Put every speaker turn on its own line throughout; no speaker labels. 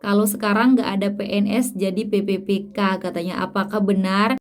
kalau sekarang nggak ada PNS jadi PPPK katanya. Apakah benar?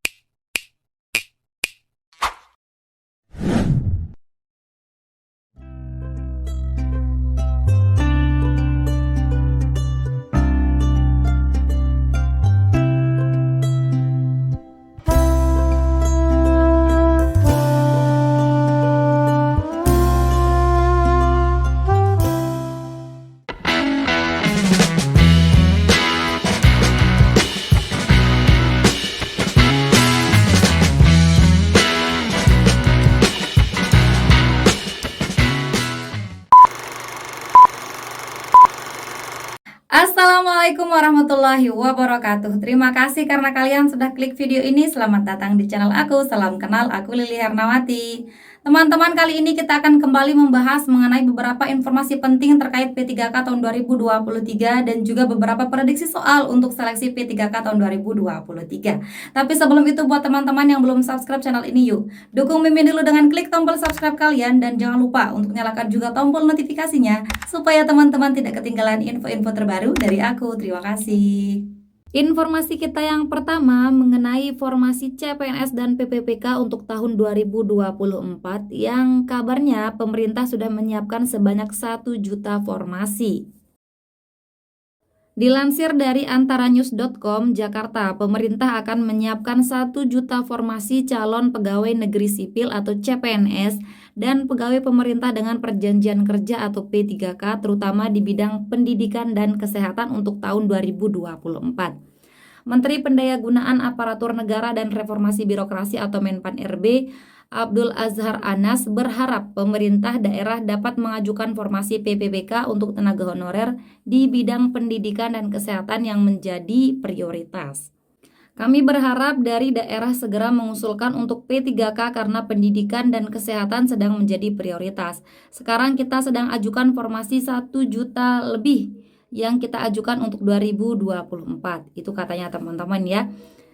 Assalamualaikum warahmatullahi wabarakatuh. Terima kasih karena kalian sudah klik video ini. Selamat datang di channel aku. Salam kenal, aku Lili Hernawati. Teman-teman, kali ini kita akan kembali membahas mengenai beberapa informasi penting terkait P3K tahun 2023 dan juga beberapa prediksi soal untuk seleksi P3K tahun 2023. Tapi sebelum itu, buat teman-teman yang belum subscribe channel ini, yuk dukung Mimin dulu dengan klik tombol subscribe kalian, dan jangan lupa untuk nyalakan juga tombol notifikasinya supaya teman-teman tidak ketinggalan info-info terbaru dari aku. Terima kasih. Informasi kita yang pertama mengenai formasi CPNS dan PPPK untuk tahun 2024 yang kabarnya pemerintah sudah menyiapkan sebanyak 1 juta formasi. Dilansir dari antaranews.com, Jakarta, pemerintah akan menyiapkan 1 juta formasi calon pegawai negeri sipil atau CPNS dan pegawai pemerintah dengan perjanjian kerja atau P3K, terutama di bidang pendidikan dan kesehatan untuk tahun 2024. Menteri Pendayagunaan Aparatur Negara dan Reformasi Birokrasi atau Menpan-RB, Abdul Azhar Anas, berharap pemerintah daerah dapat mengajukan formasi PPPK untuk tenaga honorer di bidang pendidikan dan kesehatan yang menjadi prioritas. Kami berharap dari daerah segera mengusulkan untuk P3K karena pendidikan dan kesehatan sedang menjadi prioritas. Sekarang kita sedang ajukan formasi 1 juta lebih yang kita ajukan untuk 2024. Itu katanya teman-teman ya,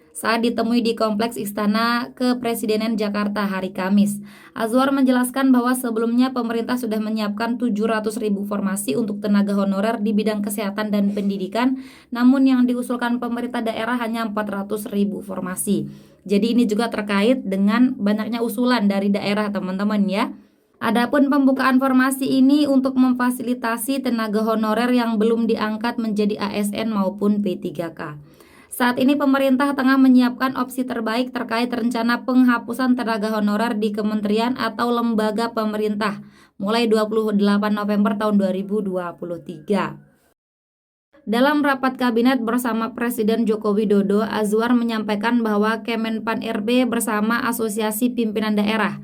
saat ditemui di Kompleks Istana Kepresidenan Jakarta hari Kamis. Azwar menjelaskan bahwa sebelumnya pemerintah sudah menyiapkan 700.000 formasi untuk tenaga honorer di bidang kesehatan dan pendidikan, namun yang diusulkan pemerintah daerah hanya 400.000 formasi. Jadi ini juga terkait dengan banyaknya usulan dari daerah teman-teman ya. Adapun pembukaan formasi ini untuk memfasilitasi tenaga honorer yang belum diangkat menjadi ASN maupun P3K. Saat ini pemerintah tengah menyiapkan opsi terbaik terkait rencana penghapusan tenaga honorer di kementerian atau lembaga pemerintah mulai 28 November tahun 2023. Dalam rapat kabinet bersama Presiden Joko Widodo, Azwar menyampaikan bahwa Kemenpan-RB bersama Asosiasi Pimpinan Daerah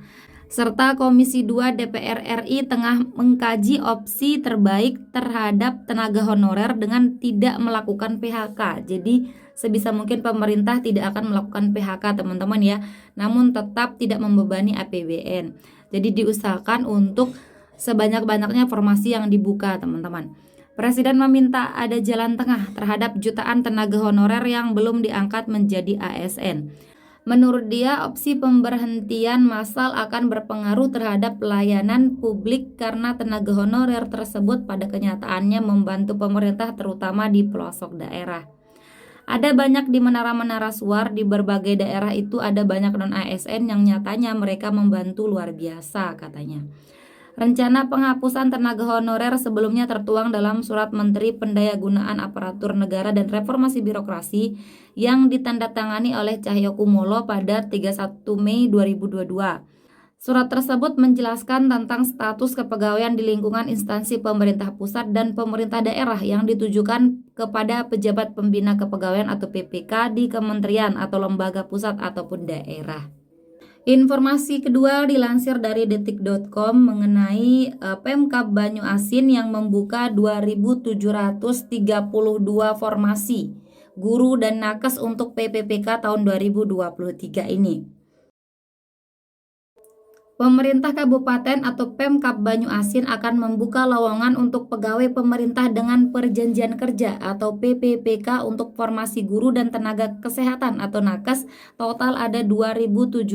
serta Komisi 2 DPR RI tengah mengkaji opsi terbaik terhadap tenaga honorer dengan tidak melakukan PHK. Jadi sebisa mungkin pemerintah tidak akan melakukan PHK teman-teman ya, namun tetap tidak membebani APBN. Jadi diusahakan untuk sebanyak-banyaknya formasi yang dibuka teman-teman. Presiden meminta ada jalan tengah terhadap jutaan tenaga honorer yang belum diangkat menjadi ASN. Menurut dia, opsi pemberhentian massal akan berpengaruh terhadap pelayanan publik karena tenaga honorer tersebut pada kenyataannya membantu pemerintah terutama di pelosok daerah. Ada banyak di menara-menara suar di berbagai daerah itu, ada banyak non-ASN yang nyatanya mereka membantu luar biasa katanya. Rencana penghapusan tenaga honorer sebelumnya tertuang dalam Surat Menteri Pendayagunaan Aparatur Negara dan Reformasi Birokrasi yang ditandatangani oleh Cahyokumolo pada 31 Mei 2022. Surat tersebut menjelaskan tentang status kepegawaian di lingkungan instansi pemerintah pusat dan pemerintah daerah yang ditujukan kepada pejabat pembina kepegawaian atau PPK di kementerian atau lembaga pusat ataupun daerah. Informasi kedua dilansir dari detik.com mengenai Pemkab Banyuasin yang membuka 2.732 formasi guru dan nakes untuk PPPK tahun 2023 ini. Pemerintah Kabupaten atau Pemkab Banyuasin akan membuka lowongan untuk pegawai pemerintah dengan perjanjian kerja atau PPPK untuk formasi guru dan tenaga kesehatan atau nakes. Total ada 2.732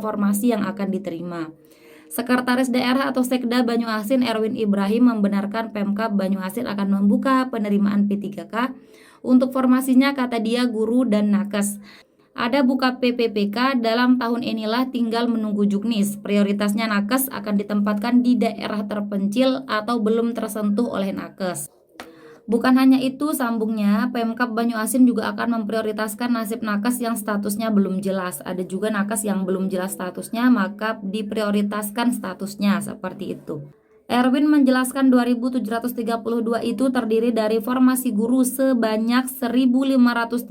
formasi yang akan diterima. Sekretaris Daerah atau Sekda Banyuasin Erwin Ibrahim membenarkan Pemkab Banyuasin akan membuka penerimaan P3K untuk formasinya, kata dia, guru dan nakes. Ada buka PPPK dalam tahun inilah, tinggal menunggu juknis. Prioritasnya nakes akan ditempatkan di daerah terpencil atau belum tersentuh oleh nakes. Bukan hanya itu, sambungnya, Pemkab Banyuasin juga akan memprioritaskan nasib nakes yang statusnya belum jelas. Ada juga nakes yang belum jelas statusnya, maka diprioritaskan statusnya, seperti itu. Erwin menjelaskan 2.732 itu terdiri dari formasi guru sebanyak 1.536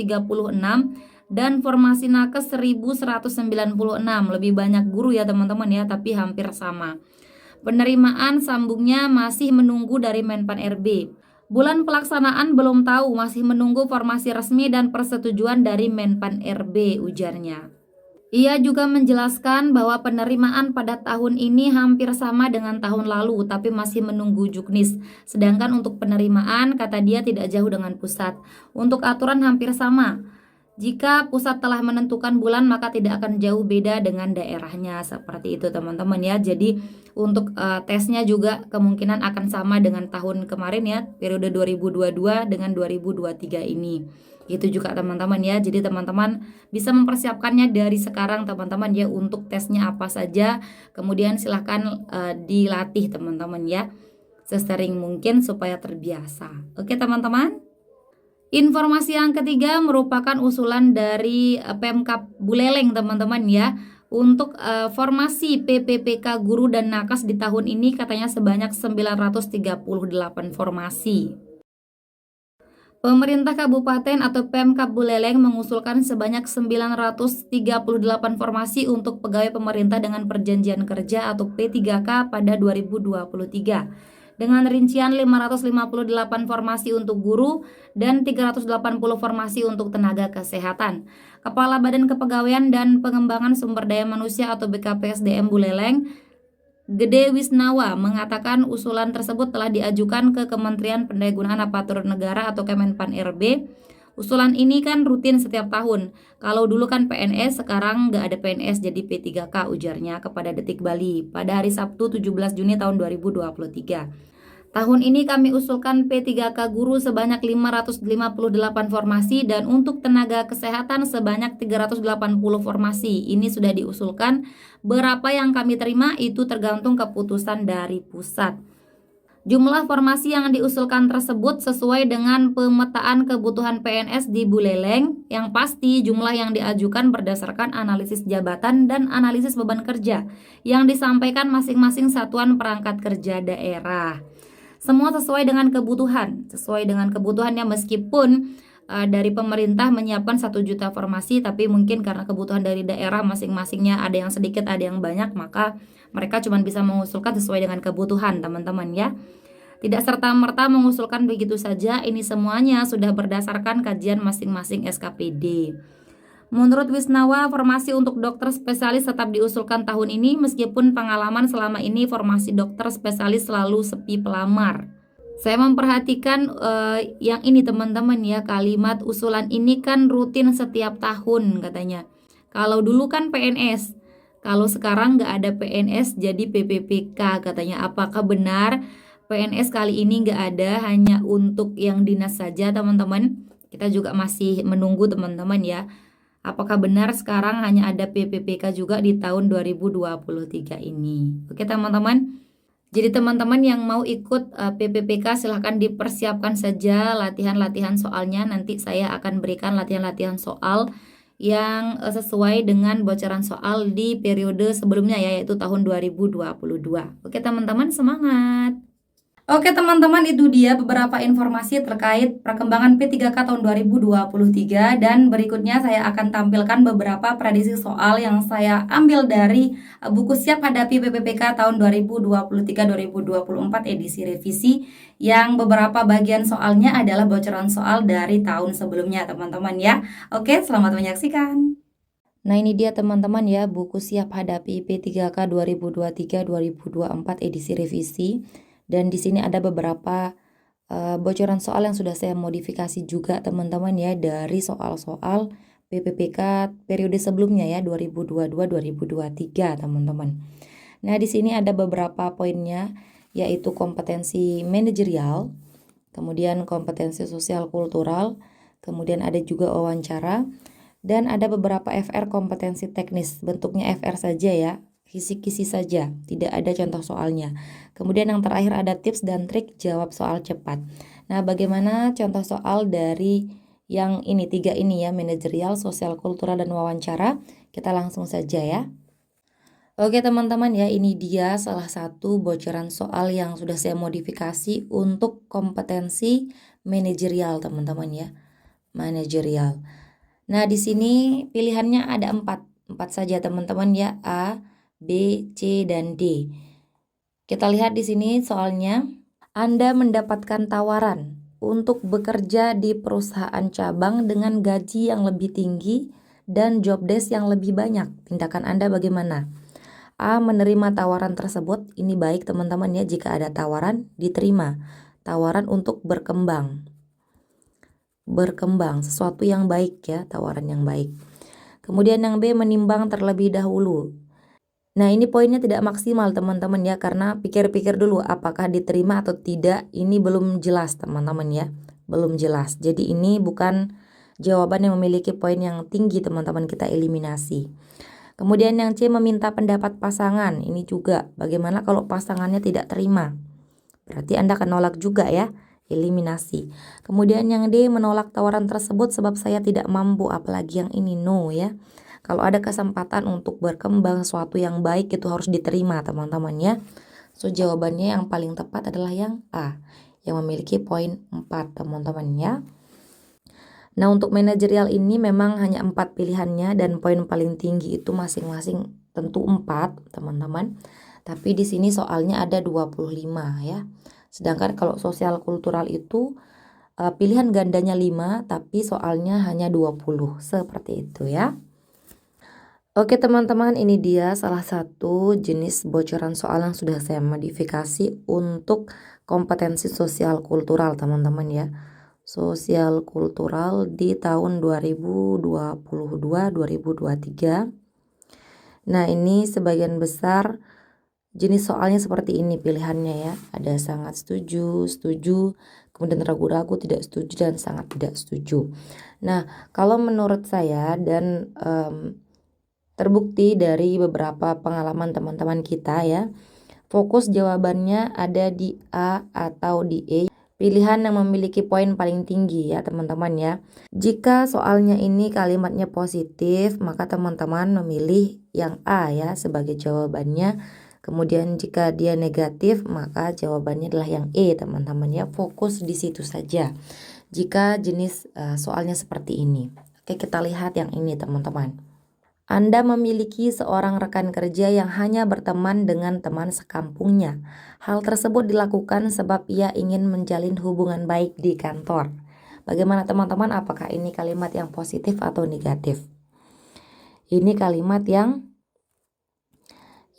dan formasi nakes 1.196. Lebih banyak guru ya teman-teman ya, tapi hampir sama. Penerimaan, sambungnya, masih menunggu dari Menpan RB. Bulan pelaksanaan belum tahu, masih menunggu formasi resmi dan persetujuan dari Menpan RB, ujarnya. Ia juga menjelaskan bahwa penerimaan pada tahun ini hampir sama dengan tahun lalu, tapi masih menunggu juknis. Sedangkan untuk penerimaan, kata dia, tidak jauh dengan pusat. Untuk aturan hampir sama. Jika pusat telah menentukan bulan, maka tidak akan jauh beda dengan daerahnya. Seperti itu teman-teman ya. Jadi untuk tesnya juga kemungkinan akan sama dengan tahun kemarin ya, periode 2022 dengan 2023 ini. Itu juga teman-teman ya. Jadi teman-teman bisa mempersiapkannya dari sekarang teman-teman ya, untuk tesnya apa saja. Kemudian silahkan dilatih teman-teman ya, sesering mungkin supaya terbiasa. Oke teman-teman. Informasi yang ketiga merupakan usulan dari Pemkab Buleleng teman-teman ya. Untuk formasi PPPK guru dan nakes di tahun ini katanya sebanyak 938 formasi. Pemerintah Kabupaten atau Pemkab Buleleng mengusulkan sebanyak 938 formasi untuk pegawai pemerintah dengan perjanjian kerja atau P3K pada 2023. Dengan rincian 558 formasi untuk guru dan 380 formasi untuk tenaga kesehatan. Kepala Badan Kepegawaian dan Pengembangan Sumber Daya Manusia atau BKPSDM Buleleng, Gede Wisnawa, mengatakan usulan tersebut telah diajukan ke Kementerian Pendayagunaan Aparatur Negara atau Kemenpan RB. Usulan ini kan rutin setiap tahun. Kalau dulu kan PNS, sekarang nggak ada PNS jadi P3K, ujarnya kepada Detik Bali pada hari Sabtu 17 Juni tahun 2023. Tahun ini kami usulkan P3K guru sebanyak 558 formasi dan untuk tenaga kesehatan sebanyak 380 formasi. Ini sudah diusulkan. Berapa yang kami terima itu tergantung keputusan dari pusat. Jumlah formasi yang diusulkan tersebut sesuai dengan pemetaan kebutuhan PNS di Buleleng. Yang pasti jumlah yang diajukan berdasarkan analisis jabatan dan analisis beban kerja yang disampaikan masing-masing satuan perangkat kerja daerah. Semua sesuai dengan kebutuhannya, meskipun dari pemerintah menyiapkan 1 juta formasi, tapi mungkin karena kebutuhan dari daerah masing-masingnya ada yang sedikit, ada yang banyak, maka mereka cuma bisa mengusulkan sesuai dengan kebutuhan teman-teman ya. Tidak serta-merta mengusulkan begitu saja, ini semuanya sudah berdasarkan kajian masing-masing SKPD. Menurut Wisnawa, formasi untuk dokter spesialis tetap diusulkan tahun ini meskipun pengalaman selama ini formasi dokter spesialis selalu sepi pelamar. Saya memperhatikan yang ini teman-teman ya, kalimat usulan ini kan rutin setiap tahun katanya. Kalau dulu kan PNS, kalau sekarang nggak ada PNS jadi PPPK katanya. Apakah benar PNS kali ini nggak ada, hanya untuk yang dinas saja teman-teman? Kita juga masih menunggu teman-teman ya. Apakah benar sekarang hanya ada PPPK juga di tahun 2023 ini? Oke teman-teman. Jadi teman-teman yang mau ikut PPPK silahkan dipersiapkan saja latihan-latihan soalnya. Nanti saya akan berikan latihan-latihan soal yang sesuai dengan bocoran soal di periode sebelumnya ya, yaitu tahun 2022. Oke teman-teman, semangat! Oke teman-teman, itu dia beberapa informasi terkait perkembangan P3K tahun 2023, dan berikutnya saya akan tampilkan beberapa prediksi soal yang saya ambil dari buku Siap Hadapi PPPK tahun 2023-2024 edisi revisi, yang beberapa bagian soalnya adalah bocoran soal dari tahun sebelumnya teman-teman ya. Oke, selamat menyaksikan. Nah ini dia teman-teman ya, buku Siap Hadapi P3K 2023-2024 edisi revisi. Dan di sini ada beberapa bocoran soal yang sudah saya modifikasi juga teman-teman ya, dari soal-soal PPPK periode sebelumnya ya, 2022-2023 teman-teman. Nah, di sini ada beberapa poinnya, yaitu kompetensi manajerial, kemudian kompetensi sosial kultural, kemudian ada juga wawancara, dan ada beberapa FR kompetensi teknis, bentuknya FR saja ya, kisi-kisi saja, tidak ada contoh soalnya. Kemudian yang terakhir ada tips dan trik jawab soal cepat. Nah, bagaimana contoh soal dari yang ini, 3 ini ya, manajerial, sosial kultural, dan wawancara? Kita langsung saja ya. Oke teman-teman ya, ini dia salah satu bocoran soal yang sudah saya modifikasi untuk kompetensi manajerial teman-teman ya. Manajerial. Nah, di sini pilihannya ada 4 saja teman-teman ya, A, B, C, dan D. Kita lihat di sini soalnya, Anda mendapatkan tawaran untuk bekerja di perusahaan cabang dengan gaji yang lebih tinggi dan job desk yang lebih banyak. Tindakan Anda bagaimana? A. Menerima tawaran tersebut. Ini baik teman-teman ya, jika ada tawaran diterima. Tawaran untuk berkembang. Berkembang, sesuatu yang baik ya, tawaran yang baik. Kemudian yang B, menimbang terlebih dahulu. Nah, ini poinnya tidak maksimal teman-teman ya, karena pikir-pikir dulu apakah diterima atau tidak. Ini belum jelas teman-teman ya, belum jelas. Jadi ini bukan jawaban yang memiliki poin yang tinggi teman-teman, kita eliminasi. Kemudian yang C, meminta pendapat pasangan. Ini juga bagaimana kalau pasangannya tidak terima. Berarti Anda akan nolak juga ya, eliminasi. Kemudian yang D, menolak tawaran tersebut sebab saya tidak mampu. Apalagi yang ini, no ya. Kalau ada kesempatan untuk berkembang, sesuatu yang baik itu harus diterima teman-teman ya. So jawabannya yang paling tepat adalah yang A, yang memiliki poin 4 teman-teman ya. Nah, untuk manajerial ini memang hanya 4 pilihannya dan poin paling tinggi itu masing-masing tentu 4, teman-teman. Tapi di sini soalnya ada 25 ya. Sedangkan kalau sosial kultural itu pilihan gandanya 5 tapi soalnya hanya 20. Seperti itu ya. Oke teman-teman, ini dia salah satu jenis bocoran soal yang sudah saya modifikasi untuk kompetensi sosial kultural teman-teman ya. Sosial kultural di tahun 2022-2023. Nah, ini sebagian besar jenis soalnya seperti ini pilihannya ya. Ada sangat setuju, setuju, kemudian ragu-ragu, tidak setuju, dan sangat tidak setuju. Nah, kalau menurut saya dan terbukti dari beberapa pengalaman teman-teman kita ya, fokus jawabannya ada di A atau di E. Pilihan yang memiliki poin paling tinggi ya teman-teman ya. Jika soalnya ini kalimatnya positif, maka teman-teman memilih yang A ya sebagai jawabannya. Kemudian jika dia negatif, maka jawabannya adalah yang E teman-teman ya. Fokus di situ saja jika jenis soalnya seperti ini. Oke, kita lihat yang ini teman-teman. Anda memiliki seorang rekan kerja yang hanya berteman dengan teman sekampungnya. Hal tersebut dilakukan sebab ia ingin menjalin hubungan baik di kantor. Bagaimana teman-teman, apakah ini kalimat yang positif atau negatif? Ini kalimat yang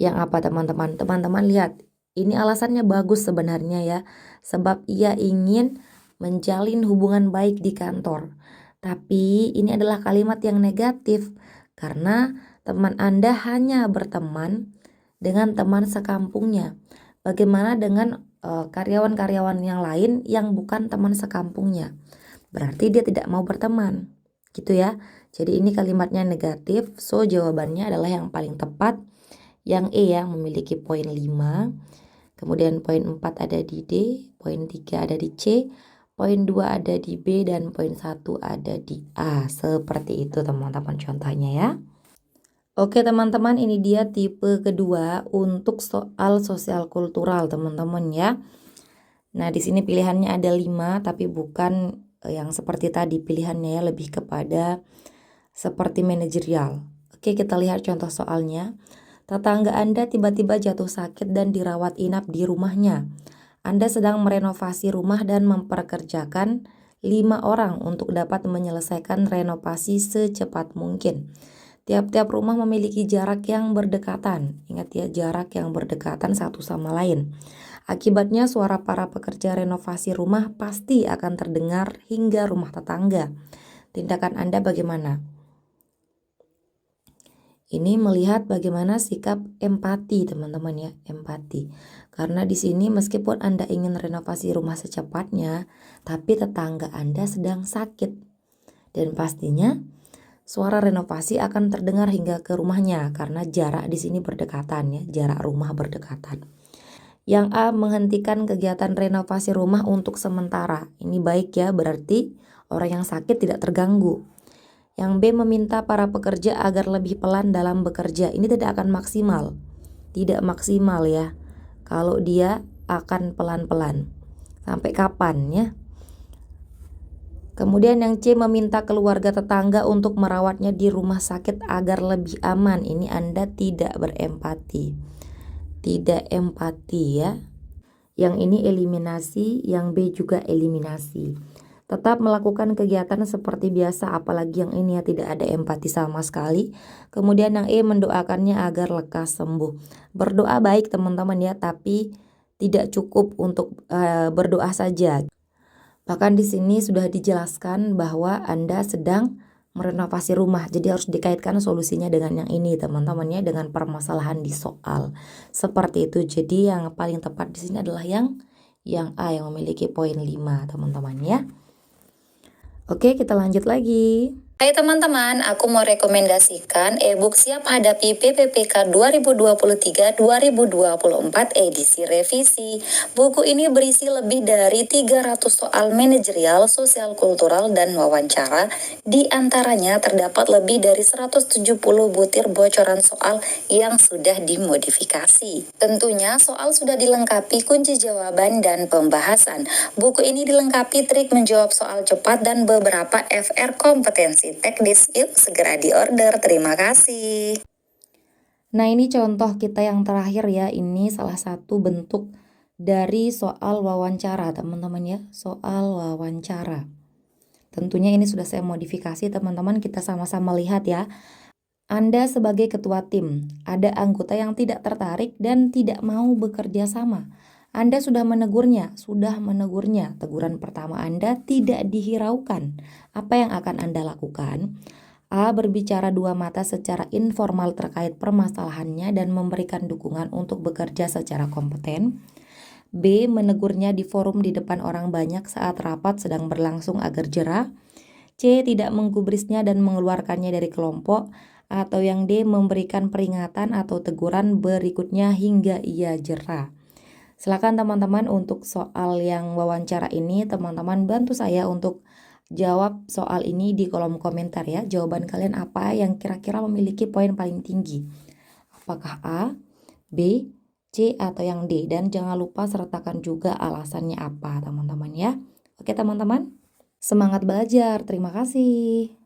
apa teman-teman? Teman-teman lihat, ini alasannya bagus sebenarnya ya. Sebab ia ingin menjalin hubungan baik di kantor. Tapi ini adalah kalimat yang negatif. Karena teman Anda hanya berteman dengan teman sekampungnya. Bagaimana dengan karyawan-karyawan yang lain yang bukan teman sekampungnya? Berarti dia tidak mau berteman, gitu ya. Jadi ini kalimatnya negatif, so jawabannya adalah yang paling tepat, yang E yang memiliki poin 5. Kemudian poin 4 ada di D, poin 3 ada di C, poin 2 ada di B, dan poin 1 ada di A. Seperti itu teman-teman contohnya ya. Oke teman-teman, ini dia tipe kedua untuk soal sosial kultural teman-teman ya. Nah, di sini pilihannya ada 5 tapi bukan yang seperti tadi pilihannya ya, lebih kepada seperti manajerial. Oke, kita lihat contoh soalnya. Tetangga Anda tiba-tiba jatuh sakit dan dirawat inap di rumahnya. Anda sedang merenovasi rumah dan memperkerjakan 5 orang untuk dapat menyelesaikan renovasi secepat mungkin. Tiap-tiap rumah memiliki jarak yang berdekatan. Ingat ya, jarak yang berdekatan satu sama lain. Akibatnya suara para pekerja renovasi rumah pasti akan terdengar hingga rumah tetangga. Tindakan Anda bagaimana? Ini melihat bagaimana sikap empati teman-teman ya, empati. Karena di sini meskipun Anda ingin renovasi rumah secepatnya, tapi tetangga Anda sedang sakit. Dan pastinya suara renovasi akan terdengar hingga ke rumahnya karena jarak di sini berdekatan ya, jarak rumah berdekatan. Yang A menghentikan kegiatan renovasi rumah untuk sementara. Ini baik ya, berarti orang yang sakit tidak terganggu. Yang B meminta para pekerja agar lebih pelan dalam bekerja. Ini tidak akan maksimal. Tidak maksimal ya. Kalau dia akan pelan-pelan. Sampai kapan ya? Kemudian yang C meminta keluarga tetangga untuk merawatnya di rumah sakit agar lebih aman. Ini Anda tidak berempati. Tidak empati ya. Yang ini eliminasi, yang B juga eliminasi. Tetap melakukan kegiatan seperti biasa, apalagi yang ini ya tidak ada empati sama sekali. Kemudian yang E mendoakannya agar lekas sembuh. Berdoa baik teman-teman ya, tapi tidak cukup untuk berdoa saja. Bahkan di sini sudah dijelaskan bahwa Anda sedang merenovasi rumah, jadi harus dikaitkan solusinya dengan yang ini teman-teman ya, dengan permasalahan di soal. Seperti itu. Jadi yang paling tepat di sini adalah yang A yang memiliki poin 5 teman-teman ya. Oke, kita lanjut lagi.
Hai teman-teman, aku mau rekomendasikan e-book Siap Hadapi PPPK 2023-2024 edisi revisi. Buku ini berisi lebih dari 300 soal manajerial, sosial kultural, dan wawancara. Di antaranya terdapat lebih dari 170 butir bocoran soal yang sudah dimodifikasi. Tentunya soal sudah dilengkapi kunci jawaban dan pembahasan. Buku ini dilengkapi trik menjawab soal cepat dan beberapa FR kompetensi teknis. Yuk segera diorder. Terima kasih.
Nah ini contoh kita yang terakhir ya. Ini salah satu bentuk dari soal wawancara teman-teman ya. Soal wawancara. Tentunya ini sudah saya modifikasi teman-teman. Kita sama-sama lihat ya. Anda sebagai ketua tim, ada anggota yang tidak tertarik dan tidak mau bekerja sama. Anda sudah menegurnya. Teguran pertama Anda tidak dihiraukan. Apa yang akan Anda lakukan? A. Berbicara dua mata secara informal terkait permasalahannya dan memberikan dukungan untuk bekerja secara kompeten. B. Menegurnya di forum di depan orang banyak saat rapat sedang berlangsung agar jera. C. Tidak menggubrisnya dan mengeluarkannya dari kelompok. Atau yang D. Memberikan peringatan atau teguran berikutnya hingga ia jera. Silakan teman-teman untuk soal yang wawancara ini teman-teman bantu saya untuk jawab soal ini di kolom komentar ya. Jawaban kalian apa yang kira-kira memiliki poin paling tinggi? Apakah A, B, C atau yang D? Dan jangan lupa sertakan juga alasannya apa teman-teman ya. Oke teman-teman, semangat belajar. Terima kasih.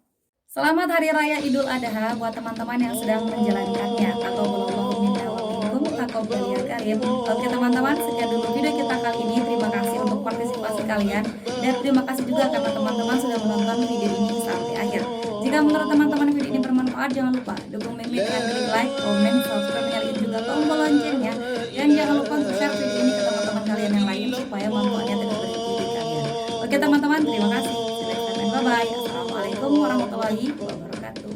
Selamat Hari Raya Idul Adha buat teman-teman yang sedang menjalankannya. Taqabbalallahu minna wa minkum taqabbal ya karim. Oke teman-teman, sekian dulu video kita kali ini. Terima kasih untuk partisipasi kalian dan terima kasih juga karena teman-teman sudah menonton video ini sampai akhir. Jika menurut teman-teman video ini bermanfaat, jangan lupa dukung Mimi dengan klik like, komen, subscribe, nyalain juga tombol loncengnya, dan jangan lupa untuk share video ini ke teman-teman kalian yang lain supaya manfaatnya terus berikut kalian. Oke teman-teman, terima kasih. See you next time and bye bye. Assalamualaikum warahmatullahi wabarakatuh.